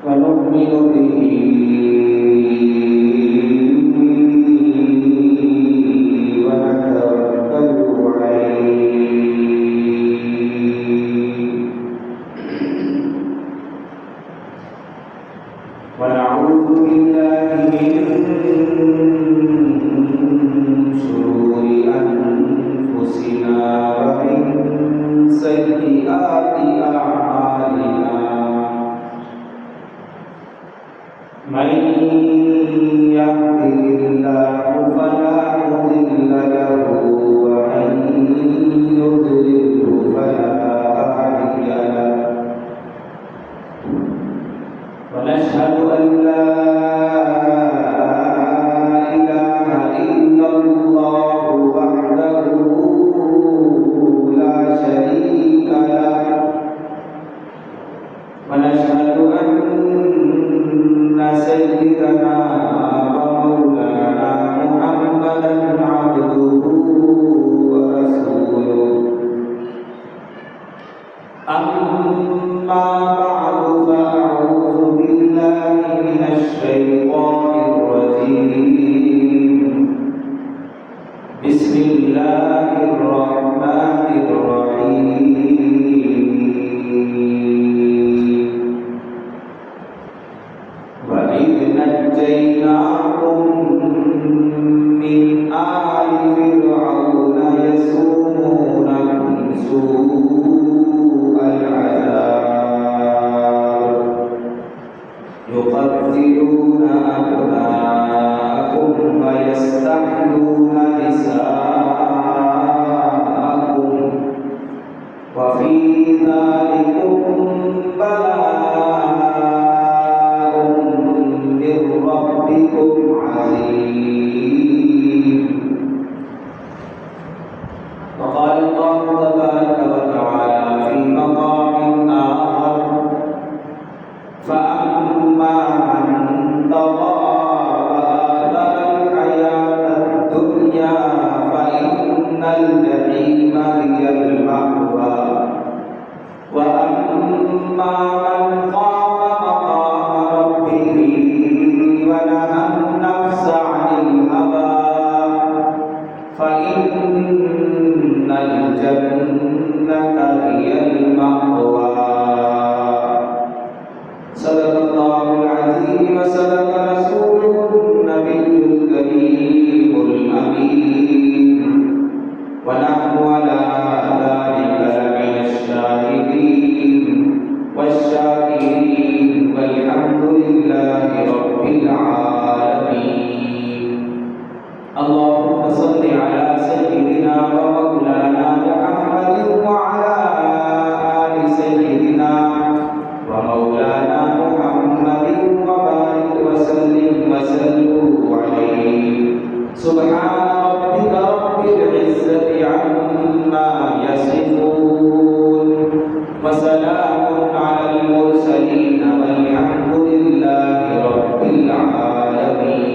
ونؤمن به ونتوكل عليه ونعوذ بالله من شرور أنفسنا ومن سيئات أعمالنا من يهده الله فلا مضل له ومن يضلل فلا هادي له ونشهد أن لا إله إلا الله وحده لا شريك له ونشهد أن سيدنا ومولانا محمدا عبده ورسوله أما بعد فأعوذ بالله من الشيطان الرجيم بسم الله الرحمن الرحيم وإذ نجيناكم من آل فرعون يسومونكم سوء العذاب يقتلون أبناءكم ويستحيون نساءكم وفي ذلكم بلاء من ربكم عظيم وقال الله تبارك وتعالى في مقام آخر فأما من طغى وآثر الحياة الدنيا فإن الجحيم هي المأوى وأما من خاف مقام ربه ونهى النفس عن الهوى فإن الجنة هي المأوى صدق الله العظيم وصدق رسوله النبي الكريم الأمين ونحن على ذلك لمن الشاهدين والشاكرين والحمد لله رب العالمين اللهم صل على سيدنا ومولانا محمد وعلى آل سيدنا ومولانا محمد وبارك وسلم عليه سبحان ربك رب العزة عما يصفون وسلام على المرسلين والحمد لله رب العالمين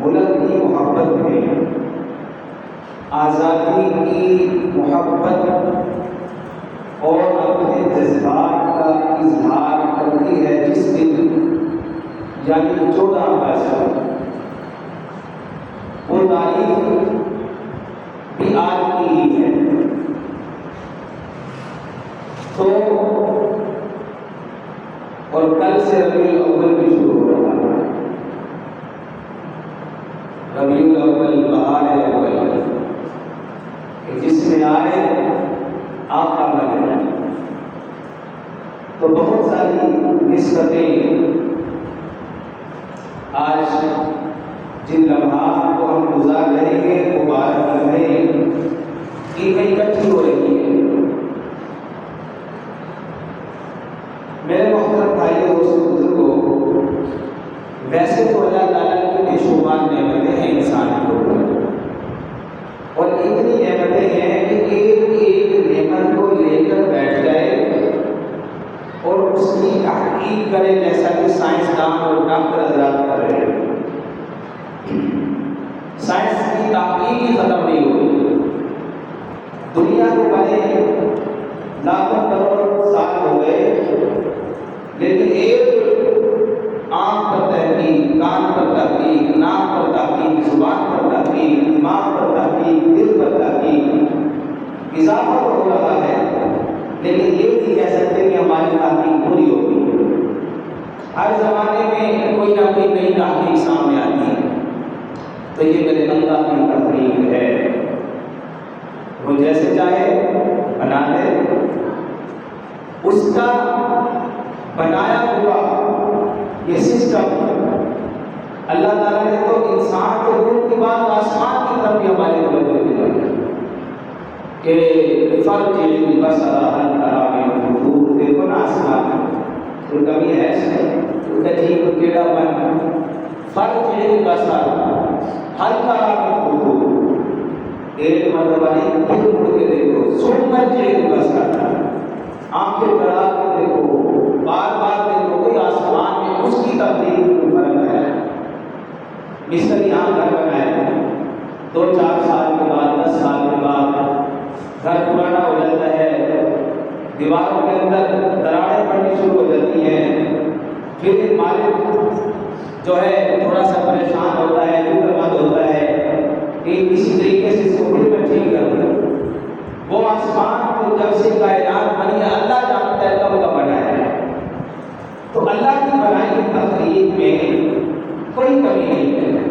ملک کی محبت میں، آزادی کی محبت اور اپنے جذبات کا اظہار کرتی ہے جس دن یعنی 14 اگست، وہ تاریخ بھی آج کی ہی ہے۔ تو اور کل سے ربیع الاول بھی شروع ہو رہا ہے۔ ربیع الاول بہار اول کہ جس میں آئے آقا بنے۔ تو بہت ساری نسبتیں آج جن لمحات کو ہم گزار رہے ہیں وہ بات لمحے کی اکٹھی ہو رہی ہے۔ میرے محترم بھائیوں دوستوں بزرگوں، ویسے تو اللہ تعالیٰ کی بے شمار نعمتیں ہیں انسان کے اوپر، اور اتنی نعمتیں ہیں کہ ایک ایک نعمت کو لے کر بیٹھ جائے اور اس کی تحقیق کرے، جیسا کہ سائنسدان اور ڈاکٹر حضرات کر رہے ہیں۔ سائنس کی تحقیق ہی ختم نہیں ہوئی۔ دنیا کو بنے لاکھوں کروڑ سال ہو گئے، لیکن ایک آنکھ پر تحقیق، کان پر تحقیق، ناک پر تحقیق، زبان پر تحقیق، دماغ پر تحقیق، دل پر تحقیق اضافہ ہو رہا ہے، لیکن یہ نہیں کہہ سکتے کہ ہماری تحقیق پوری ہوگی۔ ہر زمانے میں کوئی نہ کوئی نئی تحقیق سامنے آتی ہے، تو یہ میرے اللہ کی تحقیق ہے۔ وہ جیسے چاہے بنا دے، اس کا بنایا ہوا یہ سسٹم اللہ تعالیٰ نے تو انسان کو دور کی بات آسمان کی طرف بھی ہماری توجہ دلائی کہ فرج البصر هل ترى من فطور، دیکھو نا آسمان کوئی کمی ہے اس میں، کوئی عجیب ٹیڑھا بن، فرج البصر هل ترى من فطور، ایک مرتبہ نہیں پھر مڑ کے دیکھو، ثم ارجع البصر، آنکھیں بڑھا کے دیکھو، بار بار دیکھو، کوئی آسمان میں اس کی تبدیلی میں فرق ہے۔ مصر یہاں گھر بنائے، 2-4 سال کے بعد، 10 سال کے بعد گھر پرانا ہو جاتا ہے، دیواروں کے اندر دراڑیں پڑنی شروع ہو جاتی ہیں، پھر مالک جو ہے تھوڑا سا پریشان ہوتا ہے، فکر مند ہوتا ہے کہ کسی طریقے سے اس کو پھر میں ٹھیک کر دوں۔ وہ آسمان کو جب سے کائنات بنی ہے اللہ جانتا ہے کب کا بنا ہے، تو اللہ کی بنائی کی تخلیق میں کوئی کمی نہیں ہے۔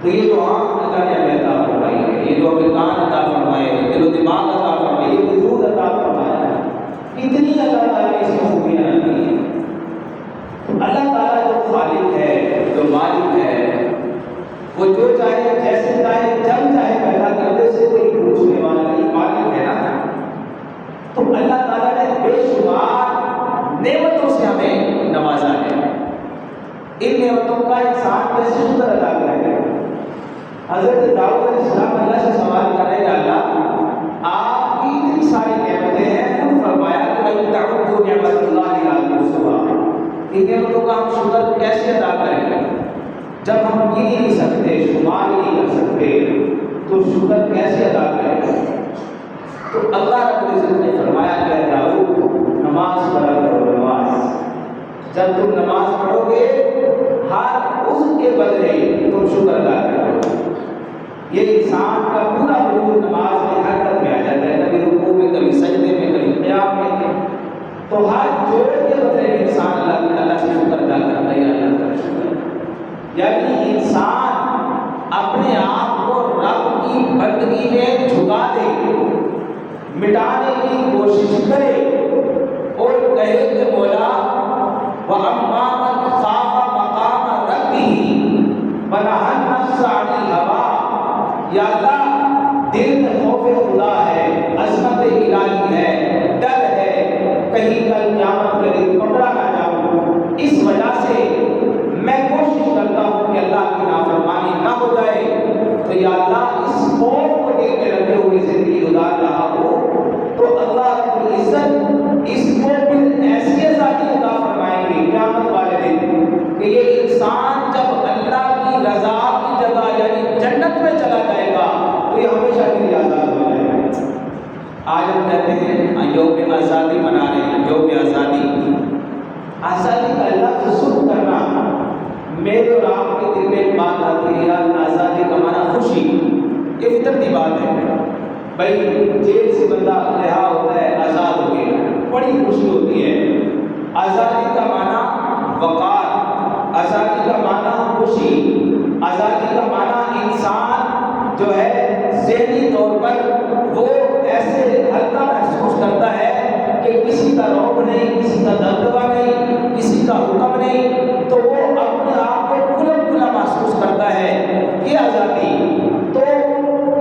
تو یہ جو اللہ نے ہمیں عطا فرمائی ہے، یہ جو ہمیں کان عطا فرمائے ہیں، دل و دماغ عطا فرمائے، یہ وجود عطا فرمایا ہے، کتنی اللہ تعالیٰ نے اس میں خوبیاں رکھی ہیں۔ اللہ تعالیٰ جو خالق ہے، جو مالک ہے، وہ جو چاہے جیسے چاہے جب چاہے پیدا کرنے سے کوئی پوچھنے والا نہیں، مالک ہے نا۔ تو اللہ تعالیٰ نے بے شمار نعمتوں سے ہمیں نوازا ہے، ان نعمتوں کا انسان کیسے شکر ادا کرے؟ حضرت داؤد علیہ السلام اللہ سے سوال کر رہے ہیں، اللہ آپ کی اتنی ساری نعمتیں ہیں، خود فرمایا کہ بھائی تعدوا نعمت اللہ لا تحصوها، ان نعمتوں کا ہم شکر کیسے ادا کریں جب ہم گن ہی نہیں سکتے، شمار ہی نہیں کر سکتے، تو شکر کیسے ادا کریں؟ تو اللہ رب العزت نے فرمایا کہ داؤد نماز پڑھا کرو، نماز جب تم نماز پڑھو گے ہر اس کے بدلے تم شکر ادا کرو۔ یہ انسان کا پورا وجود نماز میں حرکت میں آ جاتا ہے، کبھی رکوع میں، کبھی سجدے میں، کبھی قیام میں، تو ہر جوڑ کے بدلے انسان اللہ سے شکر ادا کرتا ہے، اللہ کا شکر، یعنی انسان اپنے آپ کو رب کی بندگی میں جھکا دے، مٹانے کی کوشش کرے اور کہے کہ مولا وَأَمَّا مَنْ خَافَ مَقَامَ رَبِّهِ وَنَهَى النَّفْسَ عَنِ الْهَوَىٰ، یا اللہ دل میں خوف خدا ہے، عظمت الہی ہے، ڈر ہے کہیں کل قیامت کے دن پکڑا نہ جاؤں، اس وجہ سے میں کوشش کرتا ہوں کہ اللہ کی نافرمانی نہ ہو جائے، تو یا اللہ اس خوف کو دل میں رکھے ہوئے زندگی گزار رہا ہوں، تو اللہ رب العزت اس کو پھر ایسی ذاتی عطا فرمائیں گے قیامت والے دن کہ یہ انسان جب اللہ کی رضا کی جگہ تو یہ ہمیشہ کے لیے آزاد ہو جائے گا۔ آج ہم کہتے ہیں یوم آزادی منا رہے ہیں، یوم آزادی، آزادی کا لفظ سن کرنا میرے اور آپ کے دل میں ایک بات آتی ہے، یار آزادی کا معنی خوشی، یہ فطرتی بات ہے۔ بھائی جیل سے بندہ رہا ہوتا ہے، آزاد ہو گیا، بڑی خوشی ہوتی ہے۔ آزادی کا معنی وقار، آزادی کا معنی خوشی، آزادی کا معنی انسان جو ہے ذہنی طور پر وہ ایسے ہلکا محسوس کرتا ہے کہ کسی کا روب نہیں، کسی کا دبدبہ نہیں، کسی کا حکم نہیں، تو وہ اپنے آپ کو کھلا کھلا محسوس کرتا ہے، یہ آزادی۔ تو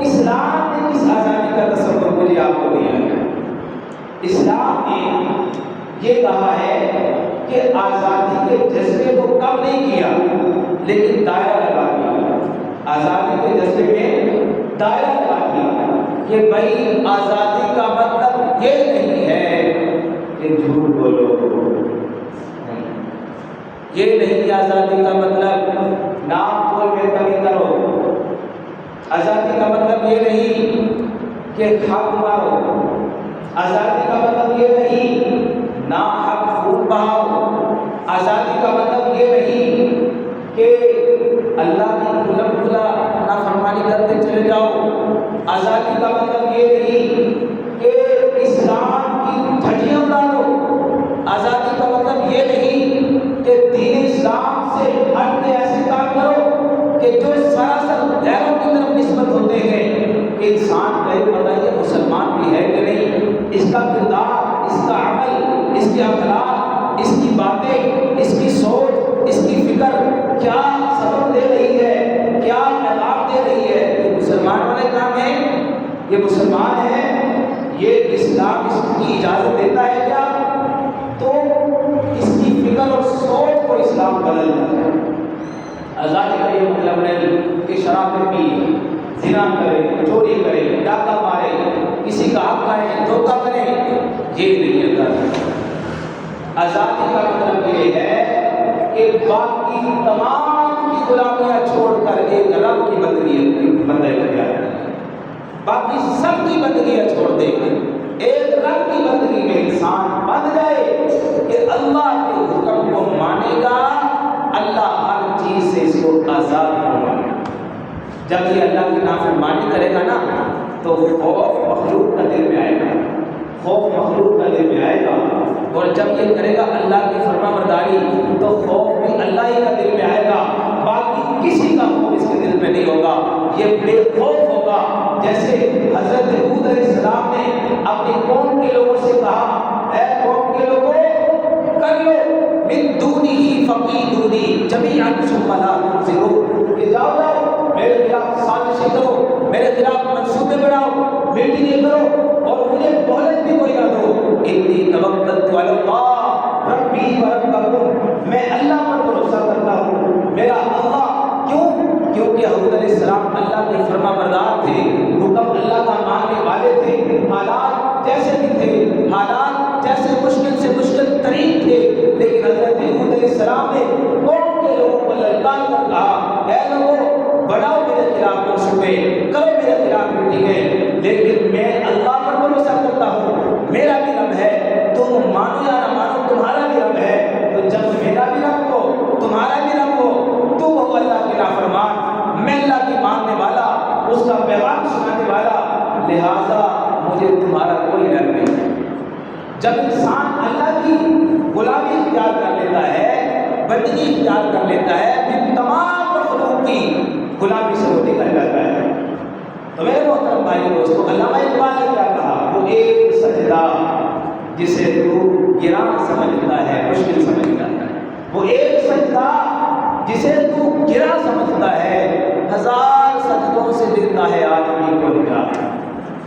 اسلام نے کس آزادی کا تصور مجھے آپ کو دیا ہے؟ اسلام نے یہ کہا ہے کہ آزادی کے جذبے کو کم نہیں کیا لیکن دائرہ لگا دیا، آزادی کے جذبے میں دائرہ لگا دیا کہ بھائی آزادی کا مطلب یہ نہیں ہے کہ جھوٹ بولو، یہ نہیں آزادی کا مطلب نام تول میں کمی کرو، آزادی کا مطلب یہ نہیں کہ حق مارو، آزادی کا مطلب یہ نہیں ناحق خون بہاؤ، آزادی کا مطلب یہ نہیں کہ اللہ کی کھلم کھلا نافرمانی کرتے چلے جاؤ، آزادی کا مطلب یہ نہیں کہ اسلام کی جھٹیاں ڈالو، آزادی کا مطلب یہ نہیں کہ دین اسلام سے ہٹ کے ایسے کام کرو کہ جو سراسر غیروں کی طرف نسبت ہوتے ہیں کہ انسان کا پتہ یہ مسلمان بھی ہے کہ نہیں، اس کا کردار، اس کا عمل، اس کے اخلاق، اس کی باتیں، اس کی سوچ، اس کی فکر کیا سبق دے رہی ہے، کیا پیغام دے رہی ہے، یہ مسلمان والے کام ہیں، یہ مسلمان ہے، یہ اسلام اس کی اجازت دیتا ہے کیا؟ تو اس کی فکر اور سوچ کو اسلام بدلتا ہے۔ آزادی کا یہ مطلب نہیں کہ شراب پیے، زنا کرے، چوری کرے، ڈاکہ مارے، کسی کا حق کھائے، دھوکہ کرے، یہ نہیں ہے آزادی۔ آزادی کا مطلب یہ ہے کہ باقی تمام کی غلامیاں چھوڑ کر ایک رب کی بندگی کر جائے، باقی سب کی بندگیاں چھوڑ دے ایک رب کی بندگی میں انسان بن جائے کہ اللہ کے حکم کو مانے گا، اللہ ہر چیز سے اس کو آزاد ہوگا۔ جب یہ اللہ کی نافرمانی کرے گا نا تو خوف مخلوق کا دل میں آئے گا، خوف مخلوق کا دل میں آئے گا، اور جب یہ کرے گا اللہ کی فرما برداری تو خوف بھی اللہ ہی کا دل میں آئے گا، باقی کسی کا خوف اس کے دل میں نہیں ہوگا، یہ بے خوف ہوگا۔ جیسے حضرت ہود علیہ السلام نے اپنی قوم کے لوگوں سے کہا، اے قوم کے لوگوں کر لو من دونہ فقیدونی جمیعا ثم لا تنظرون، کہ جاؤ میرے خلاف سازشیں کرو، میرے خلاف منصوبے بناؤ، میٹنگیں کرو اور مجھے مہلت بھی کوئی نہ دو، انی توکلت علی اللہ ربی و ربکم، میں اللہ پر بھروسہ کرتا ہوں، میرا اللہ۔ کیوں؟ کیونکہ حضور علیہ السلام اللہ کے فرما بردار تھے، حکم اللہ کا ماننے والے تھے، حالات جیسے بھی تھے، حالات جیسے مشکل سے مشکل ترین تھے، لیکن حضرت حود علیہ السلام نے قوم کے لوگوں کو للکار کر کہا، اے لوگوں بڑھاؤ میرے خلاف منصوبے، کرو میرے خلاف میٹنگیں، لیکن میں اللہ پر بھروسہ کرتا ہوں، میرا بھی رب ہے، تم مانو یا نہ مانو تمہارا بھی رب ہے، تو جب میرا بھی رب ہو تمہارا بھی رب ہو، تم ہو اللہ کے نافرمان، میں اللہ کی ماننے والا، اس کا پیغام سنانے والا، لہذا مجھے تمہارا کوئی ڈر نہیں۔ جب انسان اللہ کی غلامی اختیار کر لیتا ہے، بندگی اختیار کر لیتا ہے، پھر تمام مخلوق کی غلامی سے وہ نکل جاتا ہے۔ تو میرے محترم بھائی دوستو، علامہ اقبال نے کیا کہا، وہ ایک سجدہ جسے تو گراں سمجھتا ہے مشکل سمجھتا ہے، وہ ایک سجدہ جسے تو گراں سمجھتا ہے، ہزار سجدوں سے دیتا ہے آدمی کو نجات۔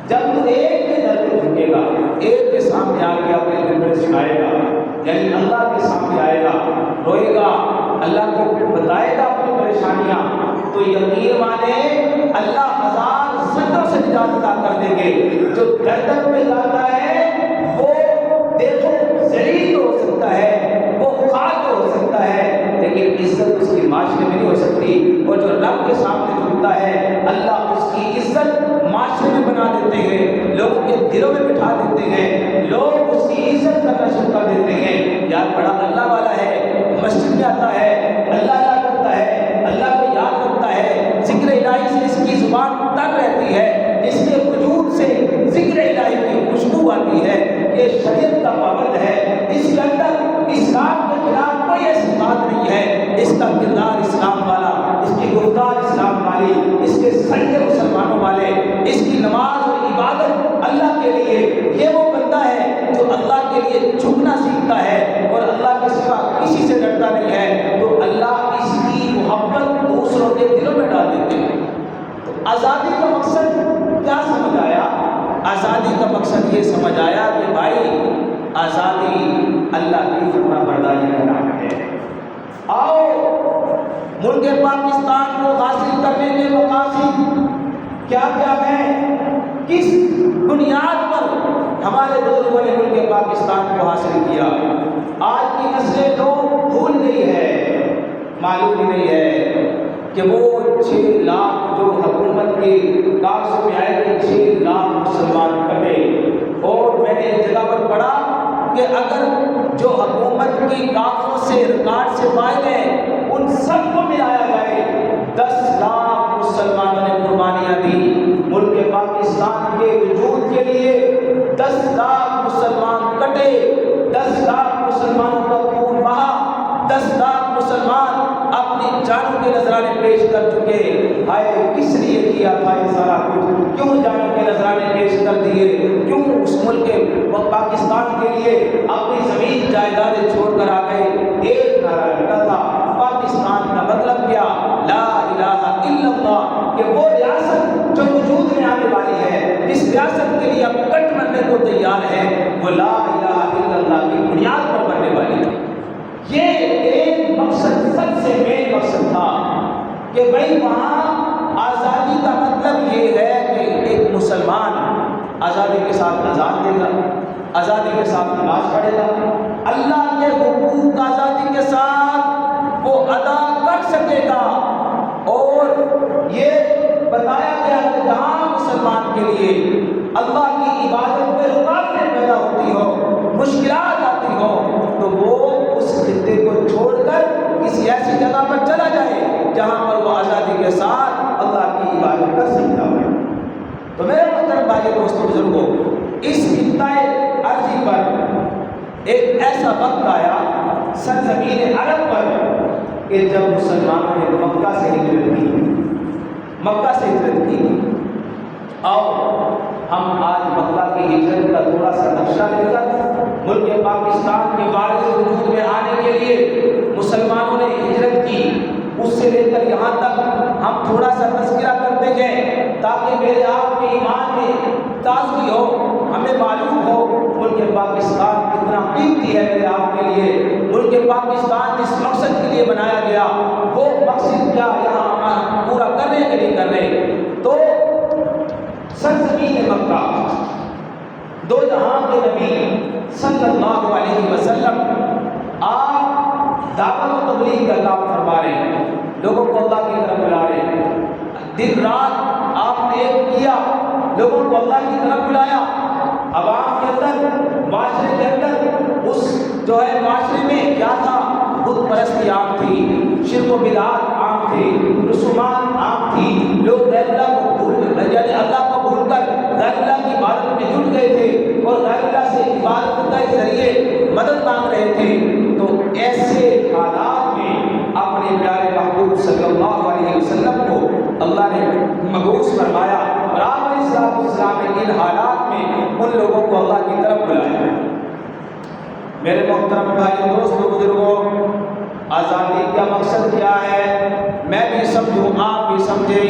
جب تو ایک کے در پہ جھکے گا، ایک کے سامنے آ کے اپنے دل میں سنائے گا، یعنی اللہ کے سامنے آئے گا، روئے گا، اللہ کو بتائے گا اپنی پریشانیاں، تو یقین مانے اللہ ہزار سجدوں سے نجات عطا کر دیں گے۔ جو گردن پہ جاتا ہے وہ دیکھو ذلیل تو ہو سکتا ہے، وہ خاک تو ہو سکتا ہے، لیکن عزت اس کی معاشرے میں نہیں ہو سکتی، اور جو رب کے سامنے جھکتا ہے اللہ اس کی عزت دلوں میں بٹھا دیتے ہیں، لوگ اس کی عزت کرنا شروع کر دیتے ہیں، یار بڑا اللہ والا ہے، مسجد میں آتا ہے، اللہ کرتا ہے، اللہ کو یاد رکھتا ہے، ذکر الہی سے اس کی زبان تر رہتی ہے، اس کے وجود سے ذکر الہی کی خوشبو آتی ہے، یہ شریعت کا پابند ہے، اس کے اندر اسلام کے خلاف کوئی ایسی بات نہیں ہے، اس کا کردار اسلام والا، اس کی گفتار اسلام والی، اس کے سجدے مسلمانوں والے، اس کی نماز اور عبادت اللہ کے لیے، یہ وہ بندہ ہے جو اللہ کے لیے جھکنا سیکھتا ہے اور اللہ کے سوا کسی سے ڈرتا نہیں ہے، تو اللہ اس کی محبت دوسروں کے دلوں میں ڈال دیتے ہیں۔ تو آزادی کا مقصد کیا سمجھ آیا؟ آزادی کا مقصد یہ سمجھ آیا کہ بھائی آزادی اللہ کی فرما برداری کا نام ہے۔ آؤ ملک پاکستان کو حاصل کرنے کے مقاصد کیا کیا ہیں، کس بنیاد پر ہمارے بزرگوں نے ملک پاکستان کو حاصل کیا، آج کی نسلیں تو بھول گئی ہے، معلوم ہی نہیں ہے کہ وہ 6 لاکھ جو حکومت کے کاغذ میں آئے تھے، 6 لاکھ مسلمان کٹے، اور میں نے ایک جگہ پر پڑھا کہ اگر جو حکومت کی کاغذوں سے ریکارڈ سے فائل ہیں ان سب کو ملایا جائے، 10 لاکھ مسلمانوں نے قربانیاں دی ملک پاکستان کے وجود کے لیے، 10 لاکھ مسلمان کٹے، 10 لاکھ مسلمانوں کا خون بہا، 10 لاکھ مسلمان اپنی جانوں کے نذرانے پیش کر چکے، آئے کس لیے کیا تھا یہ سارا کچھ، کیوں جانوں کے نذرانے پیش کر دیے، کیوں اس ملک پاکستان کے لیے اپنی زمین جائیدادیں چھوڑ کر آ گئے؟ ایک نعرہ لگا تھا، پاکستان کا مطلب کیا؟ لا الہ الا اللہ، کہ وہ ریاست جو وجود میں آنے والی ہے، جس ریاست کے لیے اب کٹ مرنے کو تیار ہے، وہ لا الہ الا اللہ کی بنیاد پر بننے والی ہے۔ یہ ایک مقصد سب سے مین مقصد تھا کہ بھائی وہاں آزادی کا مطلب یہ ہے کہ ایک مسلمان آزادی کے ساتھ اذان دے گا، آزادی کے ساتھ نماز پڑھے گا، اللہ کے حقوق آزادی کے ساتھ وہ ادا کر سکے گا، اور یہ بتایا گیا کہ جہاں مسلمان کے لیے اللہ کی عبادت میں رکاوٹیں پیدا ہوتی ہو، مشکلات آتی ہو، تو وہ اس خطے کو چھوڑ کر کسی ایسی جگہ پر چلا جائے جہاں پر وہ آزادی کے ساتھ اللہ کی عبادت کر سکتا ہو۔ تو میرے محترم بھائی دوستوں بزرگوں، اس خطۂ ارضی پر ایک ایسا وقت آیا سرزمین عرب پر کہ جب مسلمانوں نے مکہ سے ہجرت کی۔ اور ہم آج مکہ کی ہجرت کا تھوڑا سا نقشہ لے کر ملک پاکستان کے بارے وجود میں آنے کے لیے مسلمانوں نے ہجرت کی، اس سے لے کر یہاں تک ہم تھوڑا سا تذکرہ کرتے گئے تاکہ میرے آپ کے ایمان میں تازگی ہو، ہمیں معلوم ہو ملک پاکستان کتنا قیمتی ہے میرے آپ کے لیے، ملک پاکستان جس مقصد کے لیے بنایا گیا وہ مقصد کیا یہاں ہم پورا کرنے کے لیے کر رہے۔ تو سرزمین مکہ، دو جہاں کے نبی صلی اللہ علیہ وسلم آپ دعوت و تبلیغ کا کام فرما رہے ہیں، لوگوں کو اللہ کی طرف بلا رہے ہیں، دن رات آپ نے ایک کیا، لوگوں کو اللہ کی طرف بلایا، عوام کے اندر، معاشرے کے اندر، اس جو ہے معاشرے میں کیا تھا، بت پرستی عام تھی، شرک و بدعات عام تھی، رسومات عام تھی، لوگ غیر اللہ کو یعنی اللہ کو بھول کر غیر اللہ کی عبادت میں جٹ گئے تھے اور غیر اللہ سے عبادت کے ذریعے مدد مانگ رہے تھے۔ تو ایسے حالات میں اپنے پیارے محبوب صلی اللہ علیہ وسلم کو اللہ نے مبعوث فرمایا، اور آپ علیہ السلام نے ان حالات میں ان لوگوں کو اللہ کی طرف بلایا۔ میرے محترم بھائی دوستوں بزرگوں، آزادی کا مقصد کیا ہے؟ میں بھی سمجھوں، آپ بھی سمجھیں،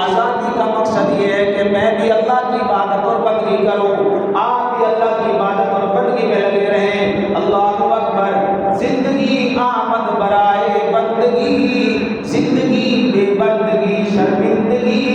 آزادی کا مقصد یہ ہے کہ میں بھی اللہ کی عبادت اور بندگی کروں، آپ بھی اللہ کی عبادت اور بندگی میں لگے رہیں۔ اللہ اکبر۔ زندگی آمد برائے بندگی، زندگی بے بندگی شرمندگی۔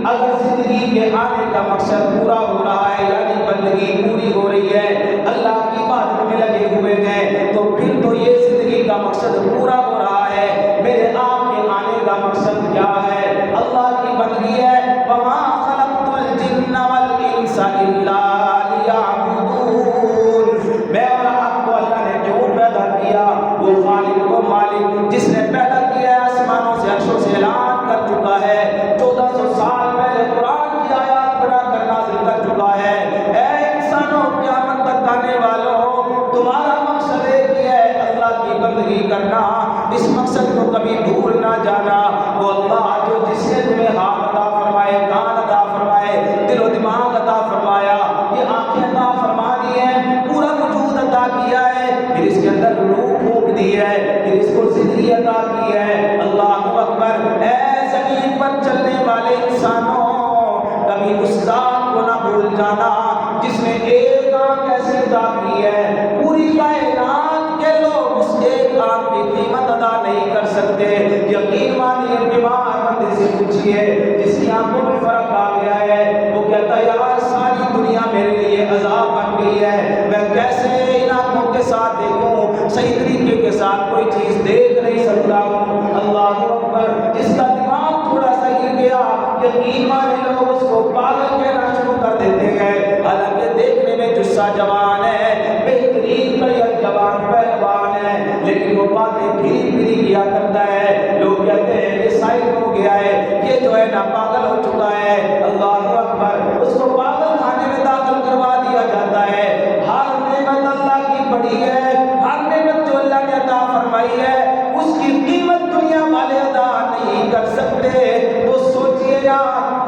اگر زندگی کے آنے کا مقصد پورا ہو رہا ہے، یعنی بندگی پوری ہو رہی ہے، اللہ کی عبادت میں لگے ہوئے ہیں، تو پھر تو یہ زندگی کا مقصد پورا ہو رہا ہے۔ میرے آپ کے آنے کا مقصد کیا ہے؟ اللہ کی بندگی ہے۔ وَمَا خَلَقْتُ الْجِنَّ وَالْإِنسَ إِلَّا یقین والے لوگ اس کو پاگل کہنا شروع کر دیتے ہیں، حالانکہ دیکھنے میں جسہ جوان ہے، بہترین بڑھیا جوان پہلوان ہے، لیکن وہ باتیں پھری پھری کیا کرتا ہے۔ لوگ کہتے ہیں یہ سائل ہو گیا ہے، یہ جو ہے نا پاگل ہو چکا ہے۔ اللہ اکبر، اس کو پاگل خانے میں داخل کروا دیا جاتا ہے۔ ہر نعمت اللہ کی بڑی ہے، ہر نعمت جو اللہ نے عطا فرمائی ہے اس کی قیمت دنیا والے ادا نہیں کر سکتے۔ تو سوچئے نا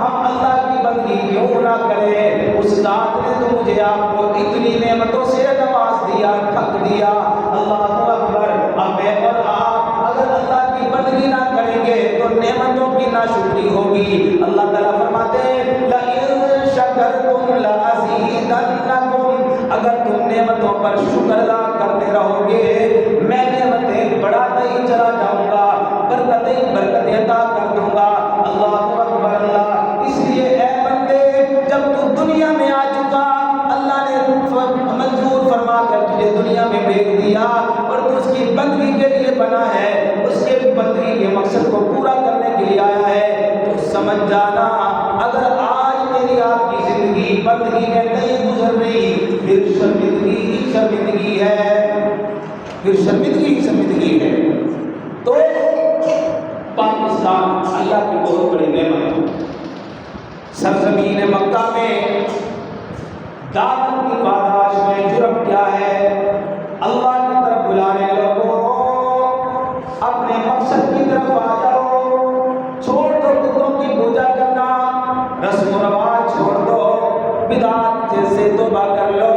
ہم اللہ کی بندگی کیوں نہ کریں؟ اس ذات نے تو مجھے آپ کو اتنی نعمتوں سے نواز دیا، ٹھک دیا۔ اللہ اکبر، اب میں اور آپ اگر اللہ کی بندگی نہ کریں گے تو نعمتوں کی ناشکری ہوگی۔ اللہ تعالیٰ فرماتے ہیں لَإِن شَكَرْتُمْ لَأَزِيدَنَّكُمْ، اگر تم نعمتوں پر شکر ادا کرتے رہو گے میں نعمتیں بڑھاتا ہی چلا جاؤں گا، برکتیں عطا کر دوں گا۔ اللہ اکبر اللہ، اس لیے اے بندے جب تو دنیا میں آ چکا، اللہ نے منظور فرما کر تجھے دنیا میں بھیج دیا اور تو اس کی بندگی کے لیے بنا ہے، اس کے بندگی کے مقصد کو پورا کرنے کے لیے آیا ہے، تو سمجھ جانا اگر آج میری آپ کی زندگی بندگی میں نہیں گزر رہی پھر شرمندگی ہی شرمندگی ہے، پھر شرمندگی ہی شرمندگی ہے۔ تو پاکستان اللہ کی بہت بڑی نعمت، سرزمین مکہ میں دعوت کی پاداش میں جرم کیا ہے؟ اللہ کی طرف بلانے لوگوں، اپنے مقصد کی طرف آ جاؤ، چھوڑ دو بتوں کی پوجا کرنا، رسم و رواج چھوڑ دو، بدعات سے توبہ کر لو،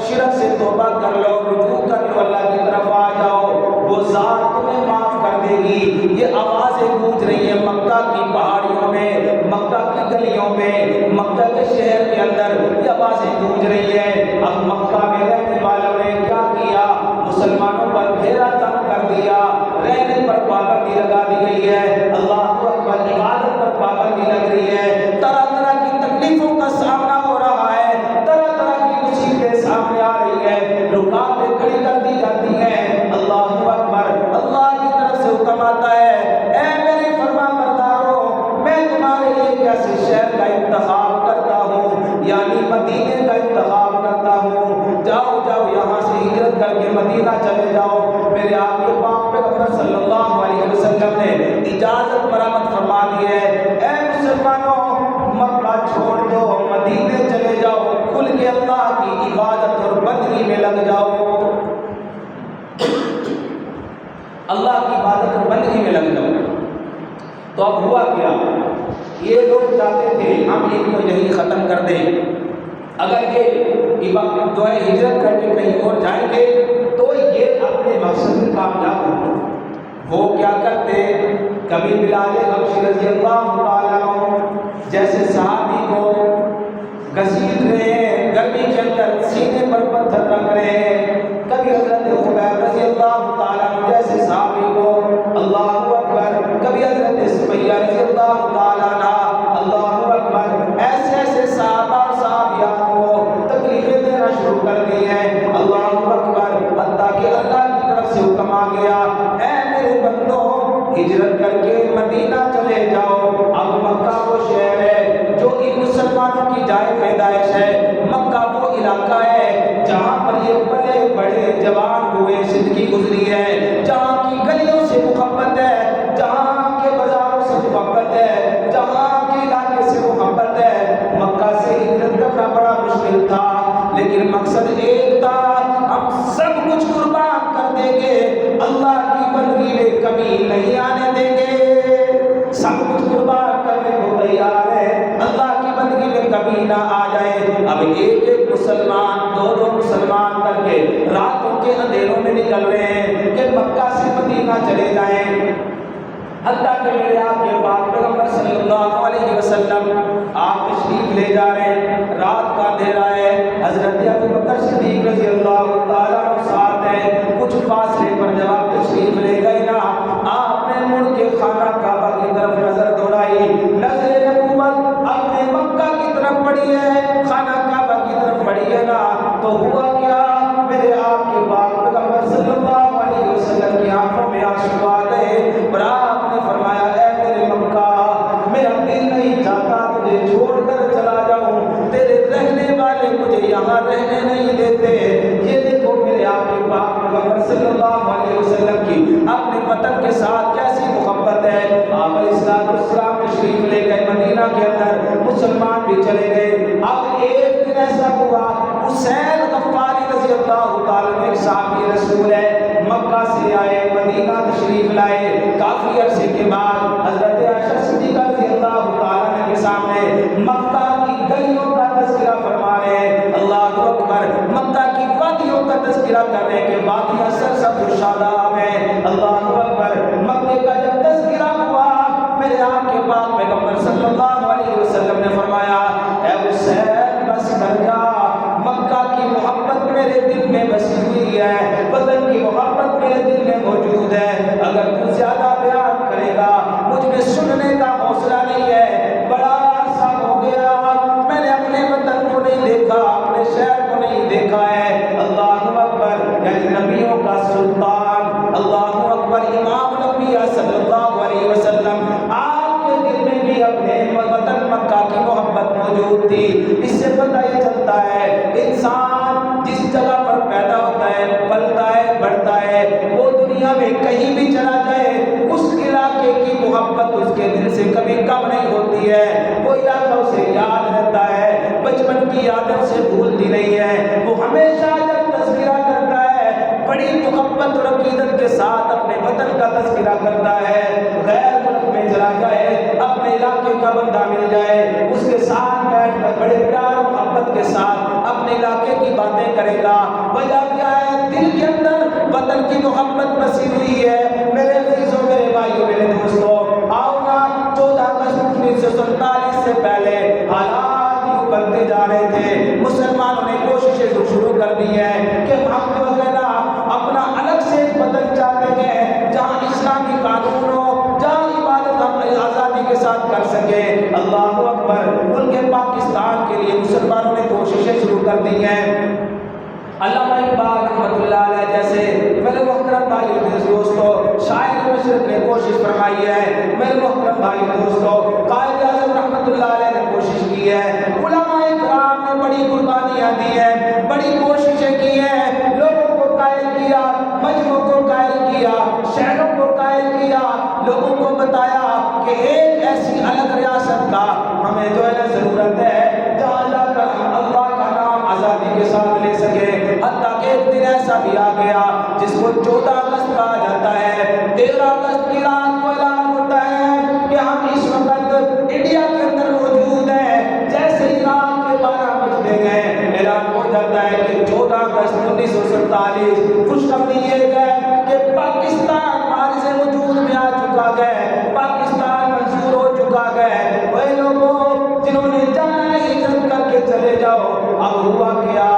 شرک سے توبہ کر لو، رجوع کر لو، اللہ کی طرف آ جاؤ، وہ ذات تمہیں معاف کر دے گی۔ یہ آوازیں گونج رہی ہیں مکہ کی پہاڑیوں میں، مکہ کی گلیوں میں، مکہ کے شہر کے اندر یہ آوازیں گونج رہی ہیں۔ اب مکہ میں رہنے والوں نے کیا کیا؟ مسلمانوں پر گھیرا تنگ کر دیا، رہنے پر پابندی لگا دی گئی ہے، اللہ اکبر، عبادت پر پابندی لگ رہی ہے، طرح طرح کی تکلیفوں کا سامنا ہو رہا ہے، طرح طرح کی مصیبتیں سامنے آ رہی ہے، رکاوٹیں کھڑی کر دی جاتی ہیں۔ اللہ اکبر، اللہ کی طرف سے حکم آتا ہے اے میرے فرما برداروں، میں تمہارے لیے ایک ایسے شہر کا انتخاب کرتا ہوں، یعنی مدینے کا انتخاب کرتا ہوں، جاؤ جاؤ یہاں سے ہجرت کر کے مدینہ چلے جاؤ۔ میرے آپ کے پاک پیغمبر صلی اللہ علیہ وسلم نے اجازت برآمد فرما دی ہے، اے مسلمانوں مکہ چھوڑ دو، مدینے چلے جاؤ، کھل کے اللہ کی عبادت اور بندگی میں لگ جاؤ، اللہ کی عبادت اور بندگی میں لگ جاؤ۔ تو اب ہوا کیا؟ یہ لوگ چاہتے تھے ہم ان کو یہی ختم کر دیں، اگر یہ جو ہے ہجرت کر کے کہیں اور جائیں گے تو یہ اپنے مقصد میں کامیاب ہوں۔ وہ کیا کرتے؟ کبھی بلال حبشی رضی اللہ تعالیٰ عنہ جیسے صحابی کو گھسیٹ رہے ہیں، گرمی کے اندر سینے پر پتھر رکھ رہے ہیں، کبھی حضرت خبیب رضی اللہ تعالیٰ عنہ جیسے صحابی کو، اللہ اکبر، کبھی حضرت سمیہ رضی اللہ تعالیٰ عنہ، اللہ اکبر، ایسے ایسے صحابہ اور صحابیات کو تکلیفیں دینا شروع کر دی ہیں، اللہ اکبر، حتیٰ کہ اللہ کی طرف سے حکم آ گیا اے میرے بندوں ہجرت کر کے مدینہ چلے جاؤ۔ اب مکہ وہ شہر ہے جو ان مسلمانوں کی جائے پیدائش ہے، مکہ وہ علاقہ ہے جہاں پر یہ بڑے بڑے جوان ہوئے زندگی گزری ہے، جہاں کی گلیوں سے محبت ہے، جہاں کے بازاروں سے محبت ہے، جہاں کے علاقے سے محبت ہے۔ مکہ سے ہجرت کرنا بڑا مشکل تھا، لیکن مقصد ایک تھا، ہم سب کچھ قربان کر دیں گے، اللہ کی بندگی میں کمی نہیں آنے دیں گے، سب کچھ قربان کرنے کو تیار ہے، اللہ کی بندگی میں کمی نہ آ جائے۔ اب ایک ایک مسلمان، دو دو مسلمان کر کے راتوں کے اندھیروں میں نکل رہے ہیں کہ مکہ سے مدینہ چلے جائیں، حتیٰ کہ میرے آپ کے پاک پیغمبر صلی اللہ علیہ وسلم آپ تشریف لے جا رہے ہیں، رات کا اندھیرا ہے، حضرت ابوبکر صدیق رضی اللہ تعالیٰ عنہ ساتھ ہے، کچھ فاصلے پر جب آپ تشریف لے گئے نا، آپ نے مڑ کے خانہ کعبہ کی طرف نظر دوڑائی، نظر نبوت اپنے مکہ کی طرف پڑی ہے، خانہ کعبہ کی طرف پڑی ہے نا، تو ہوا کیا؟ میرے آپ کے پاک پیغمبر صلی اللہ علیہ وسلم کی آنکھوں میں آنسو آ گئے اور آپ نے فرمایا اے میرے مکہ، میرا دل نہیں چاہتا آپ کے پاک پیغمبر صلی اللہ علیہ وسلم کی اپنے وطن کے ساتھ کیسی محبت ہے۔ آپ علیہ السلام تشریف لے گئے مدینہ کے اندر، مسلمان بھی چلے گئے۔ اب ایک دن ایسا ہوا، حسین غفاری رضی اللہ تعالیٰ عنہ ایک صحابی رسول ہے، مکہ سے آئے، مدینہ تشریف لائے۔ کافی عرصے کے بعد حضرت عائشہ صدیقہ رضی اللہ تعالیٰ عنہ کے سامنے مکہ کی گلیوں کا تذکرہ فرما رہے ہیں۔ اللہ اکبر، مکہ کی وادیوں کا تذکرہ کرنے کے بعد یہ سرسبز و شاداب ہے۔ اللہ اکبر، مکے کا جب تذکرہ ہوا، میرے آپ کے پاک پیغمبر صلی اللہ علیہ وسلم نے فرمایا، اے حسین بس کر جا، مکہ کی محبت میرے دل میں بسی ہوئی ہے، وطن کی محبت میرے دل میں موجود ہے، اگر تو زیادہ بیان کرے گا مجھ میں سننے کا حوصلہ نہیں ہے۔ بڑا عرصہ ہو گیا میں نے اپنے وطن کو نہیں دیکھا، اپنے شہر کو نہیں دیکھا ہے۔ اللہ اکبر، یعنی نبیوں کا سلطان، اللہ اکبر، امام الانبیاء صلی اللہ علیہ وسلم، آپ کے دل میں بھی اپنے وطن مکہ کی محبت موجود تھی۔ اس سے پتہ یہ چلتا ہے انسان جس جگہ پر پیدا ہوتا ہے، پلتا ہے، بڑھتا ہے، وہ دنیا میں کہیں بھی چلا جائے اس علاقے کی محبت اس کے دل سے کبھی کم نہیں ہوتی ہے۔ وہ علاقہ اسے یاد رہتا ہے، بچپن کی یادیں اسے بھولتی نہیں ہے۔ وہ ہمیشہ جب تذکرہ کرتا ہے بڑی محبت اور عقیدت کے ساتھ اپنے وطن کا تذکرہ کرتا ہے۔ غیر ملک میں چلا جائے، اپنے علاقے کا بندہ مل جائے، اس کے ساتھ بیٹھ کر بڑے پیار و محبت کے ساتھ اپنے علاقے کی باتیں کرے گا۔ وجہ کیا ہے؟ دل کے اندر وطن کی محبت بسی ہوئی ہے۔ میرے عزیزوں، میرے بھائیوں، میرے دوستوں، آؤ نا 14 اگست 1947 سے پہلے حالات یوں بنتے جا رہے تھے، مسلمانوں نے کوششیں شروع کر دی ہیں کہ ہم وغیرہ اپنا الگ سے وطن چاہتے ہیں جہاں اسلامی قانون ہو، جہاں عبادت ہم آزادی کے ساتھ کر سکیں۔ اللہ اکبر، ملک پاکستان کے لیے مسلمانوں نے کوششیں شروع کر دی ہیں۔ علامہ اقبال رحمۃ اللہ علیہ جیسے میرے محترم بھائیو دوستو شاعر مشرق نے کوشش فرمائی ہے، میرے محترم بھائیو دوستو قائد اعظم رحمۃ اللہ علیہ نے کوشش کی ہے، علماء کرام نے بڑی قربانیاں دی ہیں، بڑی کوششیں کی ہیں، لوگوں کو قائل کیا، مجموعوں کو قائل کیا، شہروں کو قائل کیا، لوگوں کو بتایا کہ ایک ایسی الگ ریاست کا ہمیں جو ہے ضرورت ہے جہاں جا کر ہم اللہ کا نام آزادی کے ساتھ لے سکیں۔ حتیٰ کہ ایک دن ایسا بھی آ گیا جس کو 14 اگست کہا جاتا ہے۔ 13 اگست کی رات کو اعلان ہوتا ہے کہ ہم اس وقت انڈیا کے اندر موجود ہیں۔ جیسے ہی رات کے 12 بجتے گئے اعلان ہو جاتا ہے کہ 14 اگست 1947 خوشخبری یہ ہے کہ پاکستان مارز وجود میں آ چکا ہے، پاکستان منصور ہو چکا ہے۔ وہ لوگوں جنہوں نے جانا ہے ہجرت کر کے چلے جاؤ۔ اب ہوا کیا،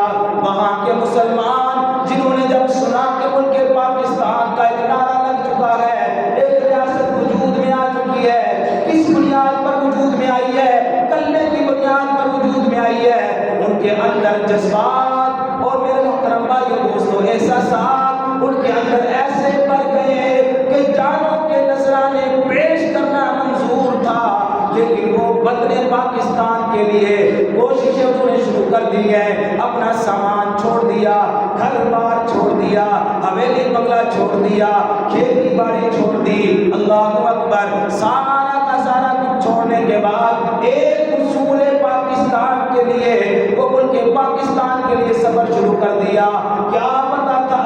وہاں کے مسلمان جنہوں نے جب سنا کہ ملک پاکستان کا ایک نعرہ لگ چکا ہے، ایک ریاست وجود میں آ چکی ہے، کس بنیاد پر وجود میں آئی ہے؟ کلمے کی بنیاد پر وجود میں آئی ہے۔ ان کے اندر جذبات اور میرے محترم بھائیو دوستو احساسات ان کے اندر ایسے بڑھ گئے کہ جانوں کے نذرانے پیش کرنا منظور تھا، لیکن وہ وطن پاکستان کے لیے کوششیں انہوں نے شروع کر دی ہے۔ اپنا سامان چھوڑ دیا، گھر بار چھوڑ دیا، حویلی بنگلہ چھوڑ دیا، کھیتی باڑی چھوڑ دی۔ اللہ اکبر، سارا کا سارا کچھ چھوڑنے کے بعد ایک اصول پاکستان کے لیے، وہ ملک پاکستان کے لیے سفر شروع کر دیا۔ کیا پتا تھا